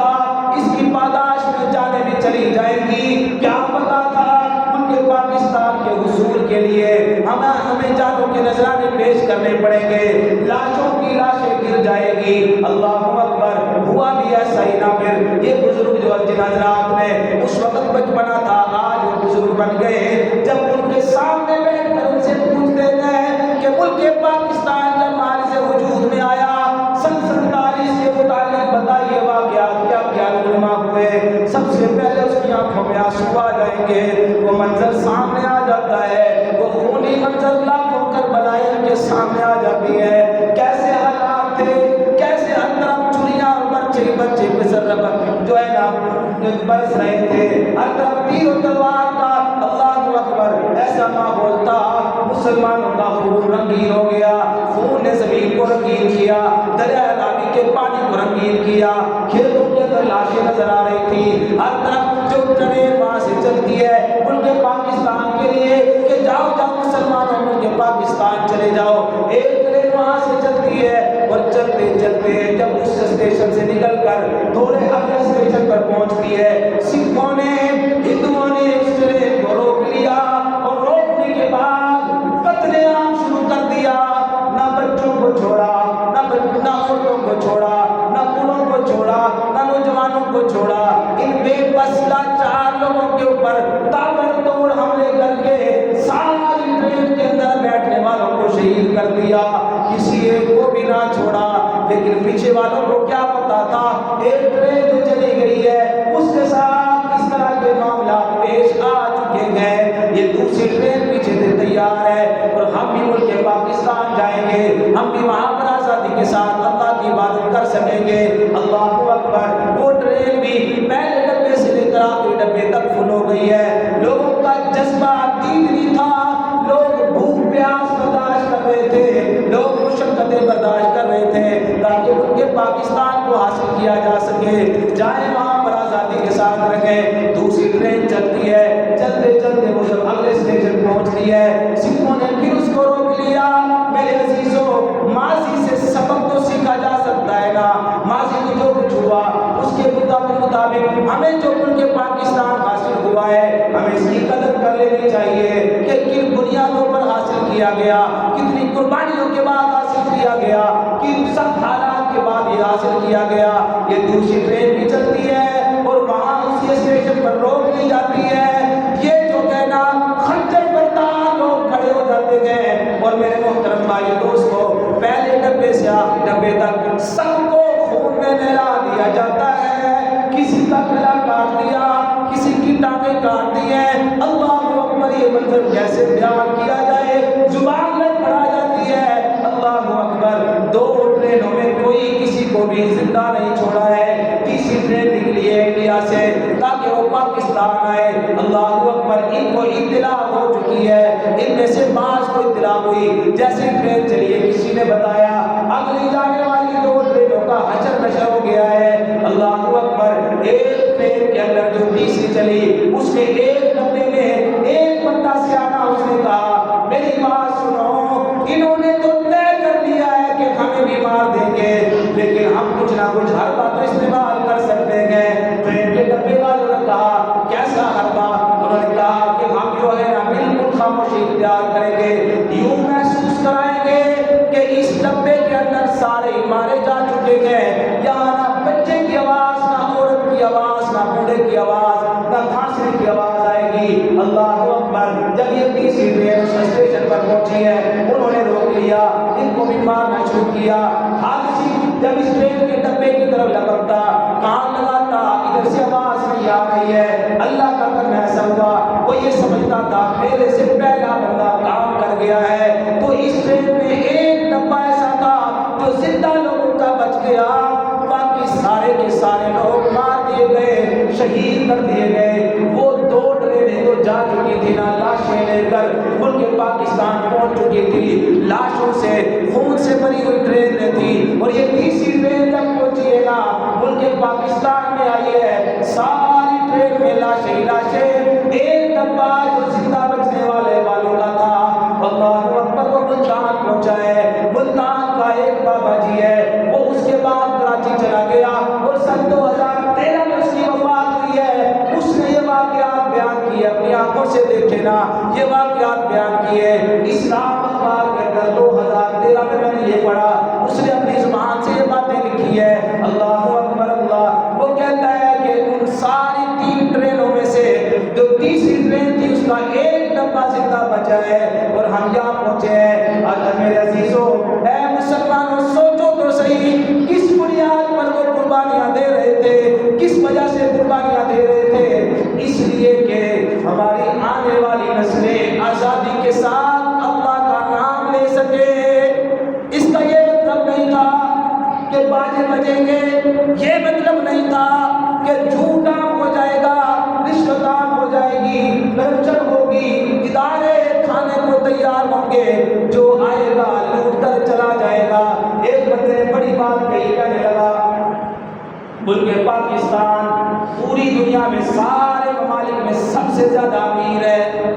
اس کی پاداش میں جانیں بھی چلی جائیں گی؟ کیا پتا تھا ملک پاکستان کے حصول کے لیے ہمیں جانوں کے نذرانے پیش کرنے پڑیں گے، لاشوں کی لاشیں گر جائے گی۔ اللہ اکبر، ہوا بھی ایسا ہی نہ پھر یہ بزرگ جو جن حضرات نے اس وقت بچپنا تھا آج وہ بزرگ بن گئے، جب ان کے سامنے بیٹھ کر ان سے پوچھتے ہیں کہ ملک پاکستان جب مارز وجود میں آیا سن 47 کے متعلق بتائیے واقعات کیا کیا رونما ہوئے؟ سب سے پہلے اس کی آنکھوں میں آنسو آ جائیں گے، وہ منظر سامنے آ جاتا ہے، وہ خونی منظر لاکھوں کربلائیں کے سامنے آ جاتی ہے۔ کیسے حالات تھے، کیسے ہر طرف چوریاں اور بچے بچے جو ہے نا برس رہے تھے، ہر طرف تیر و تلوار کا اللہ اکبر ایسا ماحول تھا۔ مسلمانوں کا خون رنگین ہو گیا، خون نے زمین کو رنگین کیا، دریا راوی کے پانی کو رنگین کیا، کھیتوں کے ادھر لاشیں نظر آ رہی تھی، ہر طرف جو ٹرین وہاں سے چلتی ہے ملک پاکستان کے لیے کہ جاؤ جاؤ مسلمانوں ملک پاکستان چلے جاؤ، ایک ٹرین وہاں سے چلتی ہے اور چلتے چلتے جب اس اسٹیشن سے نکل کر تھوڑے اگلے اسٹیشن پر پہنچتی ہے، سکھوں نے ہندوؤں نے اس ٹرین کو روک لیا اور روکنے کے بعد قتل عام شروع کر دیا، نہ بچوں کو چھوڑا، نہ عورتوں کو چھوڑا، نہ بوڑھوں کو چھوڑا، نہ نوجوانوں کو چھوڑا، ان بے بس لاچار لوگوں کے اوپر تابڑتوڑ حملے کر کے ساری ٹرین کے اندر بیٹھنے والوں کو شہید کر دیا، کسی ایک کو بھی نہ چھوڑا۔ لیکن پیچھے والوں کو کیا پتا تھا ایک ٹرین جو چلی گئی ہے اس کے ساتھ اس طرح کے معاملات پیش آ چکے ہیں، یہ دوسری ٹرین پیچھے سے تیار ہے اور ہم بھی ملک پاکستان جائیں گے، ہم بھی وہاں پر آزادی کے ساتھ اللہ کی عبادت کر سکیں گے۔ اللہ اکبر، وہ ٹرین بھی پہلے ڈبے سے لے کر آخری ڈبے تک فل ہو گئی ہے، لوگوں کا جذبہ دیدنی تھا، لوگ بھوک پیاس برداشت کر رہے تھے، لوگ مشقتیں برداشت کر رہے تھے تاکہ ان کے پاکستان کو حاصل کیا جا سکے، جائیں وہاں پر آزادی کے ساتھ رہیں۔ دوسری ٹرین چلتی ہے، چلتے چلتے وہ جب اگلے اسٹیشن پہنچتی ہے، سکھوں نے پھر اس کو روک لیا۔ میرے عزیزوں، ماضی سے سبق تو سیکھا جا سکتا ہے نا، ماضی میں جو کچھ ہوا اس کے مطابق ہمیں جو ملک پاکستان حاصل ہوا ہے ہمیں اس کی قدر کر لینی چاہیے کہ کن بنیادوں پر حاصل کیا گیا، کتنی قربانیوں کے بعد حاصل کیا گیا، کن سخت حالات کے بعد یہ حاصل کیا گیا۔ یہ دوسری ٹرین بھی چلتی ہے اور وہاں اسی اسٹیشن پر روک لی جاتی ہے، یہ جو کہنا خنجر بردار لوگ کھڑے ہو جاتے ہیں اور میرے محترم بھائی دوستو، پہلے ڈبے سے آخری ڈبے تک سب کو خون میں نہلا دیا جاتا ہے، کسی کا گلا کاٹ دیا، کسی کی ٹانگیں کاٹ دی ہیں۔ اللہ اکبر، یہ منظر کیسے بیان کیا جائے، زبان میں پڑا جاتی ہے۔ اللہ اکبر، دو ٹرینوں میں کوئی کسی کو بھی زندہ نہیں چھوڑا ہے، تیسری ٹرین نکلی ہے انڈیا سے تاکہ وہ پاکستان آئے۔ اللہ اکبر، ان کو اطلاع ہو چکی ہے، ان میں سے بعض کو اطلاع ہوئی، جیسے ٹرین چلی ہے کسی نے بتایا اگلی جانے والی دو ٹرینوں کا حشر نشر ہو گیا ہے۔ اللہ اکبر، ایک ٹرین کے اندر جو تیسری چلی اس میں ایک ڈبے میں ایک بندہ سیانا، اس نے کہا میری بات سنو، انہوں نے تو طے کر لیا ہے کہ ہمیں بھی مار دیں گے لیکن ہم کچھ نہ کچھ حربہ تو استعمال کر سکتے ہیں۔ ٹرین کے ڈبے والوں نے کہا کیسا حربہ؟ انہوں نے کہا کہ ہم جو ہے نا بالکل خاموشی اختیار کریں گے، یوں محسوس کرائیں گے کہ اس ڈبے کے اندر سارے مارے جا چکے ہیں، یہاں نہ بچے کی آواز، نہ عورت کی آواز، نہ بوڑھے کی آواز، نہ کھانسنے کی آواز آئے گی۔ اللہ اکبر، جب یہ تیسری ٹرین اس اسٹیشن پر پہنچی ہے انہوں نے روک لیا، ان کو بھی مارنا شروع کیا۔ حادثی جب اس ٹرین کے ڈبے کی طرف لپکتا، کان لگاتا، ادھر سے آواز نہیں آ رہی ہے، اللہ کا کرم ایسا ہوا وہ یہ سمجھتا تھا میرے سے پہلا بندہ کام کر گیا ہے، تو اس ٹرین میں ایک ڈبہ ایسا تھا جو زندہ لوگوں کا بچ گیا، باقی سارے کے سارے لوگ مار دیے گئے، شہید کر دیے گئے۔ وہ دو ٹرینیں تو جا چکی تھی نا، لاشیں لے کر ملک پاکستان پہنچ چکی تھی، لاشوں سے خون سے بھری ہوئی ٹرینیں تھی، اور یہ تیسری ٹرین جب پہنچی ہے نا ملک پاکستان میں آئی ہے، ساری ٹرین میں لاشیں ہی لاشیں، ایک ڈبہ جو زندہ بچنے والے والوں کا تھا۔ اللہ اکبر، وہ ملتان پہنچا ہے، ملتان کا ایک بابا جی ہے، وہ اس کے بعد کراچی چلا گیا اور سن 2013 میں اس کی وفات ہوئی ہے۔ اس نے یہ واقعات بیان کیے، اپنی آنکھوں سے دیکھے نا، یہ واقعات بیان کیے۔ اسلام اخبار کے اندر 2013 میں نے یہ پڑھا، اس نے اپنی زبان سے یہ باتیں لکھی ہے۔ اللہ اکبر اللہ، وہ کہتا ہے کہ ان ساری 3 ٹرینوں میں سے جو تیسری ٹرین تھی اس کا ایک ڈبہ زندہ بچا ہے اور ہم یہاں پہنچے ہیں۔ آج میرے عزیزوں، اے مسلمانوں، سوچو تو صحیح، کس بنیاد پر وہ قربانیاں دے رہے تھے، کس وجہ سے قربانیاں دے رہے تھے؟ اس لیے کہ ہماری آنے والی نسلیں آزادی کے ساتھ اللہ کا نام لے سکے۔ اس کا یہ مطلب نہیں تھا کہ باجے بجیں گے، یہ مطلب نہیں تھا کہ جھوٹ عام ہو جائے گا، رشوت عام ہو جائے گی، کرپشن ہوگی، ادارے کھانے کو تیار ہوں گے، جو آئے گا لوٹ کر چلا جائے گا۔ ایک بندے نے بڑی بات کہی، کہنے لگا ملک پاکستان پوری دنیا میں سارے ممالک میں سب سے زیادہ امیر ہے۔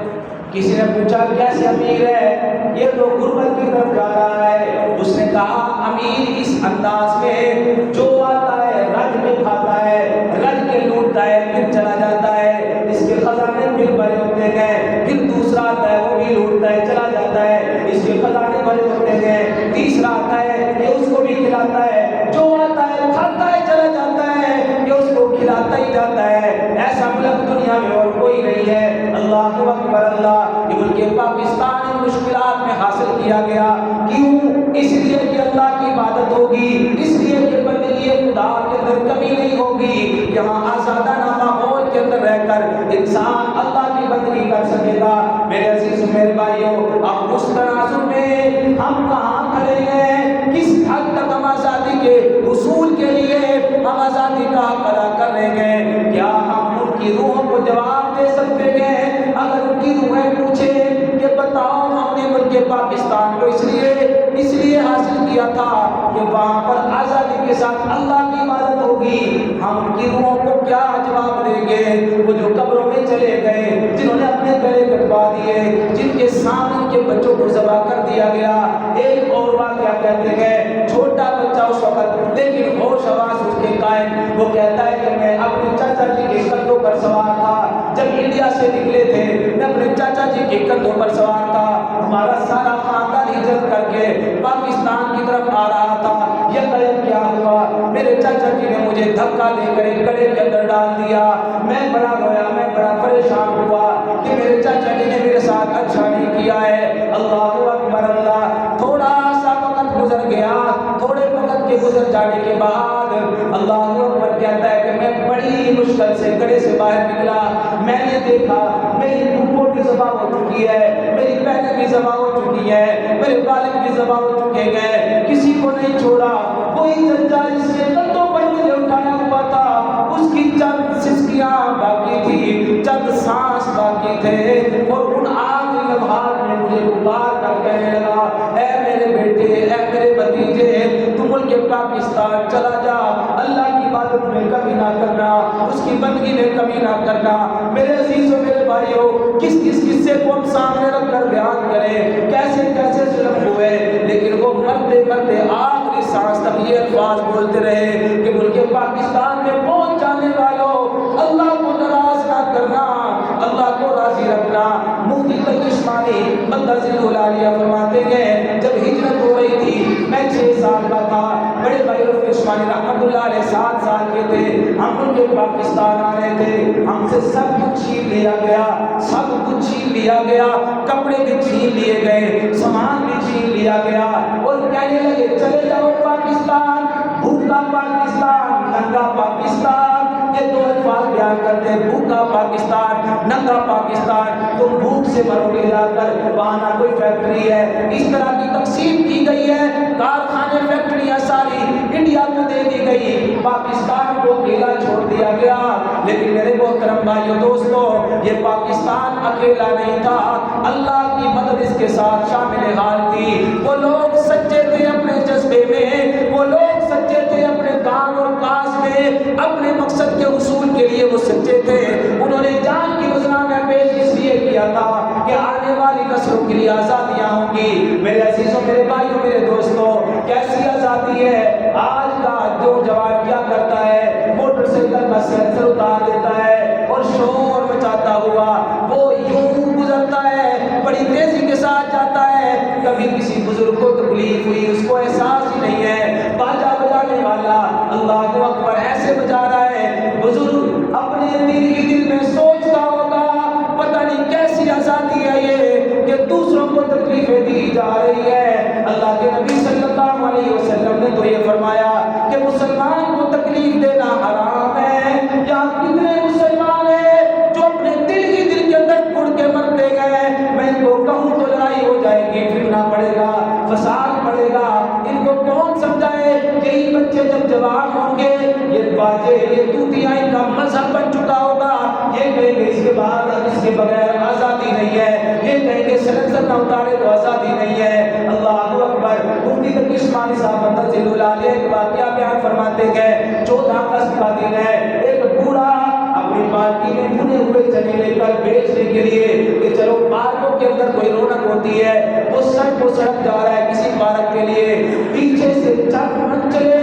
کسی نے پوچھا کیسے امیر ہے؟ یہ تو غربت کی طرف جا رہا ہے۔ اس نے کہا امیر اس انداز میں جو آتا ہے رج کے کھاتا ہے، رج کے لوٹتا ہے، پھر چلا جاتا ہے، اس کے خزانے پھر بھرے ہوتے گئے، پھر دوسرا آتا ہے وہ بھی لوٹتا ہے چلا جاتا ہے، اس کے خزانے بھرے ہوتے گئے، تیسرا آتا ہے یہ اس کو بھی کھلاتا ہے، جو آتا ہے کھاتا ہے چلا جاتا ہے، یہ اس کو کھلاتا ہی جاتا ہے۔ ایسا ملک دنیا میں اور کوئی نہیں ہے۔ اللہ اکبر اللہ۔ یہ ملک پاکستان ان مشکلات میں حاصل کیا گیا، کیوں؟ اس لیے کہ اللہ کی عبادت ہوگی، اس لیے کہ بندگی خدا کے اندر کمی نہیں ہوگی۔ یہاں آزادانہ ماحول کے اندر رہ کر انسان اللہ کی بندگی کر سکے گا۔ میرے عزیز میرے بھائیوں، اب اس تناظر میں ہم کہاں کھڑے ہیں؟ کس حد تک ہم آزادی کے حصول کے لیے ہم آزادی کا حق ادا کر رہے ہیں؟ کیا ہم ان کی روحوں کو جواب دے سکتے ہیں؟ اگر ان کی روحیں پوچھے کہ بتاؤ ہم نے ملک پاکستان کو اس لیے حاصل کیا تھا کہ وہاں پر آزادی کے ساتھ اللہ کی عبادت ہوگی، ہم ان کی روحوں کو کیا جواب دیں گے؟ وہ جو قبروں میں چلے گئے، جنہوں نے اپنے گلے کٹوا دیے، جن کے سامنے ان کے بچوں کو ذبح کر دیا گیا۔ ایک اور واقعہ کہتے ہیں، چھوٹا بچہ اس وقت لیکن ہوش حواس اس کے قائم، وہ کہتا ہے کہ میں اپنے چاچا جی کے کندھوں پر سوار تھا، جب انڈیا سے نکلے تھے میں اپنے چاچا جی کے کندھوں پر سوار تھا، ہمارا سارا خاندان ہجرت کر کے پاکستان کی طرف آ رہا تھا، یہ قدم کیا ہوا؟ میرے چاچا جی نے مجھے دھکا دے کر ایک گڑھے کے اندر ڈال دیا، میں بڑا رویا، میں بڑا پریشان ہوا کہ میرے چاچا جی نے میرے ساتھ اچھا نہیں کیا ہے۔ اللہ اکبر اللہ۔ تھوڑا سا وقت گزر گیا، تھوڑے وقت کے گزر جانے کے بعد اللہ اکبر کہتا ہے کہ میں بڑی مشکل سے گڑھے سے باہر نکلا، میں نے دیکھا میری پھوپھو بھی ذبح ہو چکی ہے، میری بہنیں بھی ذبح ہو چکی ہے، میرے والد بھی ذبح ہو چکے گئے، کسی کو نہیں چھوڑا۔ کوئی چچا جس کے کندھوں پر مجھے اٹھایا ہوا تھا، اس کی چند سسکیاں باقی تھی، چند سانس باقی تھے، اور ان آخری لمحات میں مجھے پکار کر کہنے لگا، اے میرے بیٹے، اے میرے بھتیجے، تم ملک پاکستان چلا جا، اللہ کی عبادت میں کمی نہ کرنا، اس کی بندگی میں کمی نہ کرنا۔ میرے عزیزوں میرے بھائیوں، کس قصے کو ہم سامنے رکھ کر بیان کریں، کیسے کیسے ظلم ہوئے، لیکن وہ مرتے مرتے آخری سانس تک یہ الفاظ بولتے رہے کہ ملک پاکستان میں پہنچ جانے والوں، اللہ کو ناراض نہ کرنا، اللہ کو راضی رکھنا۔ مفتی تقی عثمانی مدثر العالیہ فرماتے ہیں، جب ہجرت ہو رہی تھی میں 6 سال کا تھا، بڑے بھائی رفیع عثمانی رحمۃ اللہ علیہ 7 سال کے تھے، ہم ان کے پاکستان آ رہے تھے، ہم سے سب کچھ چھین لیا گیا، سب کچھ چھین لیا گیا، کپڑے بھی چھین لیے گئے، سامان بھی چھین لیا گیا، اور کہنے لگے چلے جاؤ پاکستان، بھوکا پاکستان، ننگا پاکستان۔ یہ 2 الفاظ بیان کرتے ہیں، بھوکا پاکستان، ننگا پاکستان۔ تم بھوک سے مرو گے جا کر، وہاں نہ کوئی فیکٹری ہے، اس طرح کی تقسیم کی گئی ہے، کارخانے فیکٹریاں ساری انڈیا کو دے دی گئی، پاکستان کو اکیلا چھوڑ دیا گیا۔ لیکن میرے محترم بھائیو دوستو، یہ پاکستان اکیلا نہیں تھا، اللہ کی مدد اس کے ساتھ شامل حال تھی۔ وہ لوگ سچے تھے اپنے جذبے میں، وہ لوگ سچے تھے اپنے کام اور کاج میں، اپنے مقصد کے حصول کے لیے وہ سچے تھے۔ انہوں نے جان کی گزرانہ پیش اس لیے کیا تھا کہ آنے والی نسلوں کے لیے آزادیاں ہوں گی۔ میرے عزیزوں میرے بھائیوں میرے دوستوں، کیسی آزادی ہے؟ آج کا جو جوان کیا کرتا ہے، موٹر سائیکل کا سینسر اتار دیتا ہے اور شور مچاتا ہوا وہ یوں گزرتا ہے، بڑی تیزی کے ساتھ جاتا ہے، کبھی کسی بزرگ کو تکلیف ہوئی اس کو احساس ہی نہیں ہے۔ باجا بجانے والا اللہ اکبر ایسے بجا رہا ہے، بزرگ اپنے دل میں سوچتا ہوگا پتہ نہیں کیسی آزادی ہے یہ کہ دوسروں کو تکلیفیں دی جا رہی ہے۔ اللہ کے نبی صلی اللہ علیہ وسلم نے تو یہ فرمایا کہ مسلمان کو تکلیف دینا حرام ہے۔ یہاں کتنے مسلمان ہیں جو اپنے دل کے اندر پھڑ کے مرتے گئے، میں ان کو کہوں تو لڑائی ہو جائے گی، پھرنا پڑے گا، فساد پڑے گا، ان کو کون سمجھائے؟ یہی بچے جب جوان ہوں گے، یہ باجے یہ طوطیاں ان کا مذہب بن چکا ہوگا، یہ کہیں گے اس کے بعد اس کے بغیر آزادی نہیں ہے، یہ کہیں گے سلنسر نہ اتارے تو آزادی نہیں ہے۔ اللہ اکبر۔ مفتی تقی عثمانی صاحب مدثر العالیہ ایک واقعہ بیان فرماتے گئے، 14 اگست پیاسے کا دن ہے. ایک بوڑھا اپنی پالکی میں بنے ہوئے چنے لے کر بیچنے کے لیے کہ چلو پارکوں کے اندر کوئی رونق ہوتی ہے، وہ سڑک جا رہا ہے کسی پارک کے لیے. پیچھے سے چند منچلے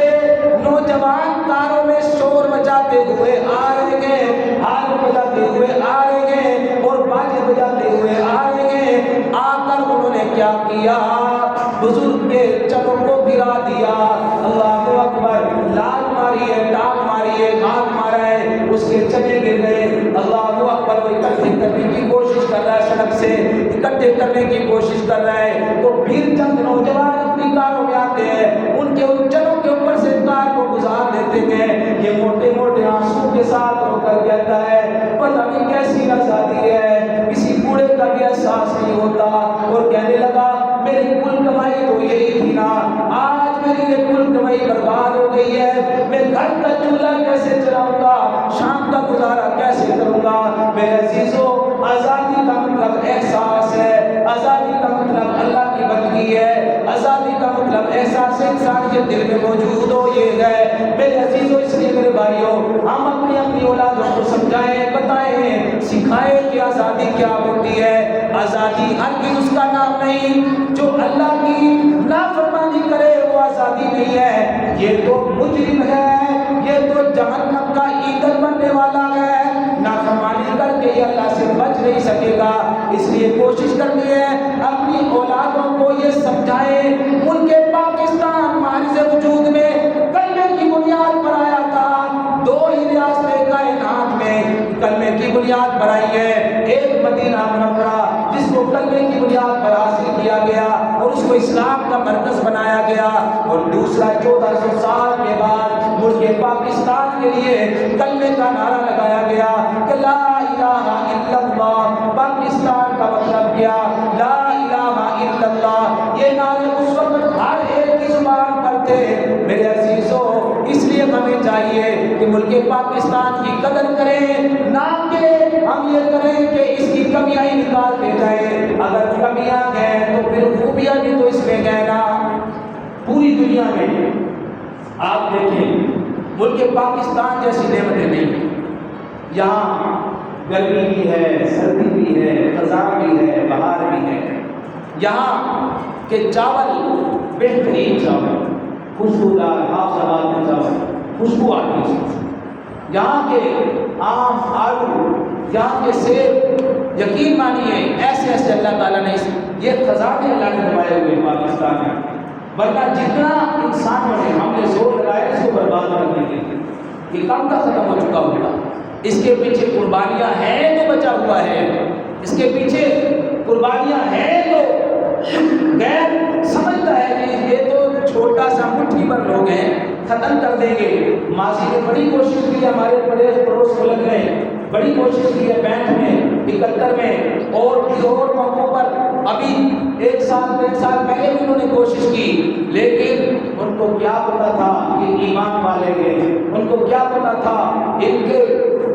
نوجوان کاروں میں شور مچاتے ہوئے آ رہے ہیں، ہار بجاتے ہوئے آ رہے ہیں اور باجے بجاتے ہوئے آ رہے ہیں. آ کر انہوں نے کیا کیا؟ بزرگ کے چنوں کو گرا دیا. اللہ اکبر. لال ماری ہے، ٹاپ ماری ہے، گھات مارا ہے، اس کے چنے گر گئے. اللہ اکبر. وہ اکٹھے کرنے کی کوشش کر رہا ہے، سڑک سے اکٹھے کرنے کی کوشش کر رہا ہے تو پھر چند نوجوان اپنی کاروں میں آتے ہیں، ان کے ان چنوں کے اوپر سے کار کو گزار دیتے ہیں. یہ موٹے موٹے آنسو کے ساتھ رو کر کہتا ہے پتہ نہیں کیسی آزادی ہے. کسی بوڑھے کا بھی احساس نہیں ہوتا اور کہنے لگا میری کل کمائی تو یہی تھی نا، آج میری یہ کل کمائی برباد ہو گئی ہے. میں گھر کا چولہا کیسے چلاؤں گا، شام کا گزارا کیسے کروں گا. میرے عزیزو، آزادی کا مطلب احساس ہے، آزادی کا مطلب اللہ کی بندگی ہے، آزادی کا مطلب احساس انسان کے دل میں موجود ہو یہ ہے. میرے عزیزو، اس لیے میرے بھائیوں، ہم اپنی اولادوں کو سمجھائیں، بتائیں، سکھائیں کہ آزادی کیا ہوتی ہے. آزادی ہرگز اس کا نام نہیں. جو اللہ کی نافرمانی کرے وہ آزادی نہیں ہے، یہ تو مجرم ہے، یہ تو جہنم کا ایندھن بننے والا ہے. نافرمانی کر کے یہ اللہ سے بچ نہیں سکے گا. اس لیے کوشش کرنی ہے اپنی اولادوں کو یہ سمجھائیں. ملک پاکستان معرض وجود میں کلمے کی بنیاد پر آیا تھا. 2 ہی ریاستیں کائنات میں کلمے کی بنیاد پر آئی ہے. ایک مدینہ منورہ جس کو کلمے کی بنیاد پر حاصل کیا گیا اور اس کو اسلام کا مرکز بنایا گیا، اور دوسرا 1400 سال کے بعد ملک پاکستان کے لیے کلمے کا نعرہ لگایا گیا کہ لا الہ الا اللہ. پاکستان کا مطلب کیا؟ لا الہ الا اللہ. یہ نعرے اس وقت ہر ایک کی زبان پر تھے. میرے عزیزوں، اس لیے ہمیں چاہیے کہ ملک پاکستان کی قدر کریں، نہ کہ ہم یہ کریں کہ اس کی کمیاں ہی نکالتے جائیں. اگر کمیاں ہیں تو پھر خوبیاں بھی تو اس میں گئے نا. پوری دنیا میں آپ دیکھیں ملک پاکستان جیسی نعمتیں نہیں ہیں. یہاں گرمی بھی ہے، سردی بھی ہے، خزاں بھی ہے، بہار بھی ہے. یہاں کے چاول بہترین چاول، خوشبودار ہاف زبان میں چاول، خوشبو آتی ہے. یہاں کے آم، آلو، یہاں کے سیب، یقین مانیے ایسے ایسے اللہ تعالیٰ نے یہ خزانے اللہ نے نمائے ہوئے پاکستان میں. ورنہ جتنا انسانوں نے ہم نے زور لگایا اس کو برباد کرنے کے لیے، یہ کام کا ختم ہو چکا ہوگا. اس کے پیچھے قربانیاں ہیں تو بچا ہوا ہے، اس کے پیچھے قربانیاں ہیں تو غیر سمجھتا ہے کہ یہ تو چھوٹا سا مٹھی بھر لوگ ہیں، ختم کر دیں گے. ماضی نے بڑی کوشش کی، ہمارے پڑوس ملک نے بڑی کوشش کی ہے 65 میں، 71 میں اور اور موقعوں پر. ابھی 1 سال 1.5 سال پہلے بھی انہوں نے کوشش کی، لیکن ان کو کیا پتا تھا کہ ایمان والے ہیں، ان کو کیا پتا تھا ان کے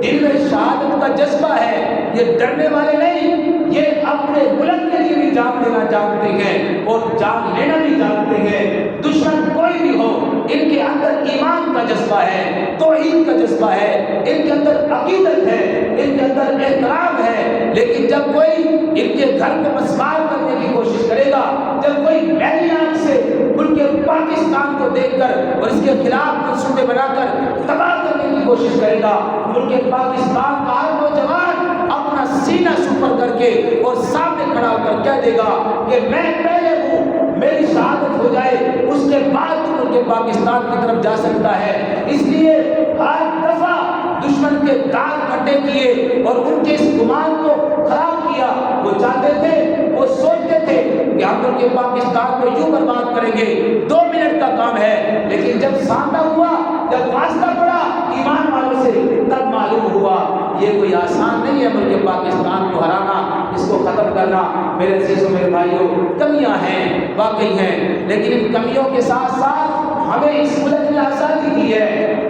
دل میں شہادت کا جذبہ ہے. یہ ڈرنے والے نہیں، یہ اپنے ملک کے لیے بھی جان دینا جانتے ہیں اور جان لینا بھی جانتے ہیں. دشمن کوئی بھی ہو، ان کے اندر ایمان کا جذبہ ہے، توحید کا جذبہ ہے، ان کے اندر عقیدت ہے، ان کے اندر احترام ہے. لیکن جب کوئی ان کے گھر کو مسمار کرنے کی کوشش کرے گا، جب کوئی میلی آنکھ سے ملک پاکستان کو دیکھ کر اور اس کے خلاف منصوبے بنا کر تباہ کرنے کی کوشش کرے گا، ملک پاکستان کا ہر نوجوان اپنا سینہ سپر کر کے اور سامنے کھڑا ہو کر کہہ دے گا کہ میں پہلے ہوں، میری شہادت ہو جائے اس کے بعد ملک پاکستان کی طرف جا سکتا ہے. اس لیے ہر دفعہ دشمن کے داغ کھٹے کیے اور ان کے اس گمان کو خراب کیا. وہ چاہتے تھے، وہ سوچتے تھے کہ ہم ملک پاکستان کو یوں برباد کریں گے، 2 منٹ کا کام ہے. لیکن جب سامنا ہوا، جب واسطہ پڑا ایمان والوں سے، تب معلوم ہوا یہ کوئی آسان نہیں ہے ملک پاکستان کو ہرانا، اس کو ختم کرنا. میرے عزیزوں، میرے بھائیوں، کمیاں ہیں، واقعی ہیں، لیکن ان کمیوں کے ساتھ ساتھ ہمیں اس ملک نے آزادی دی ہے.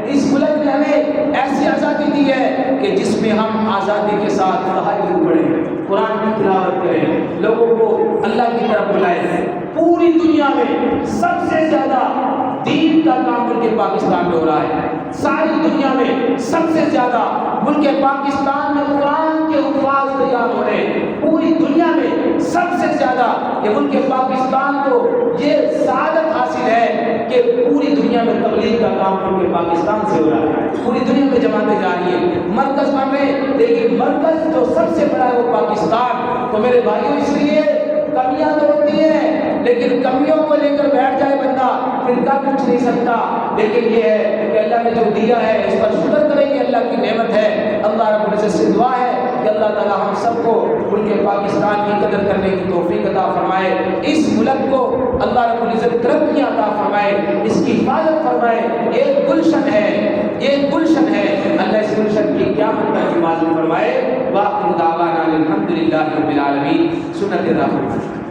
اس ملک نے ہمیں ایسی آزادی دی ہے کہ جس میں ہم آزادی کے ساتھ تہجد پڑھیں، قرآن کی تلاوت کریں، لوگوں کو اللہ کی طرف بلائیں. پوری دنیا میں سب سے زیادہ دین کا کام ملک پاکستان میں ہو رہا ہے۔ ساری دنیا میں سب سے زیادہ ملک پاکستان میں قرآن کے حفاظ تیار ہو رہے ہیں۔ پوری دنیا میں سب سے زیادہ یہ ملک پاکستان کو یہ سعادت حاصل ہے کہ پوری دنیا میں تبلیغ کا کام ملک پاکستان سے ہو رہا ہے۔ پوری دنیا میں جماعتیں جا رہی ہیں، مرکز بن رہے ہیں، لیکن مرکز جو سب سے بڑا ہے وہ پاکستان۔ تو میرے بھائیوں، اس لیے کمیاں تو ہوتی ہیں، لیکن کمیوں کو لے کر بیٹھ جائے بندہ پھر کا کچھ نہیں سکتا۔ لیکن یہ ہے کہ اللہ نے جو دیا ہے اس پر شکر کریں، یہ اللہ کی نعمت ہے۔ اللہ رب العزت سے دعا ہے کہ اللہ تعالی ہم سب کو ملک پاکستان کی قدر کرنے کی توفیق عطا فرمائے، اس ملک کو اللہ رب العزت ترقیاں عطا فرمائے، اس کی حفاظت فرمائے۔ ایک گلشن ہے، ایک گلشن ہے، اللہ اس گلشن کی قیامت تک حفاظت فرمائے۔ وآخر دعوانا الحمدللہ رب العالمین۔ سنت الرحمن۔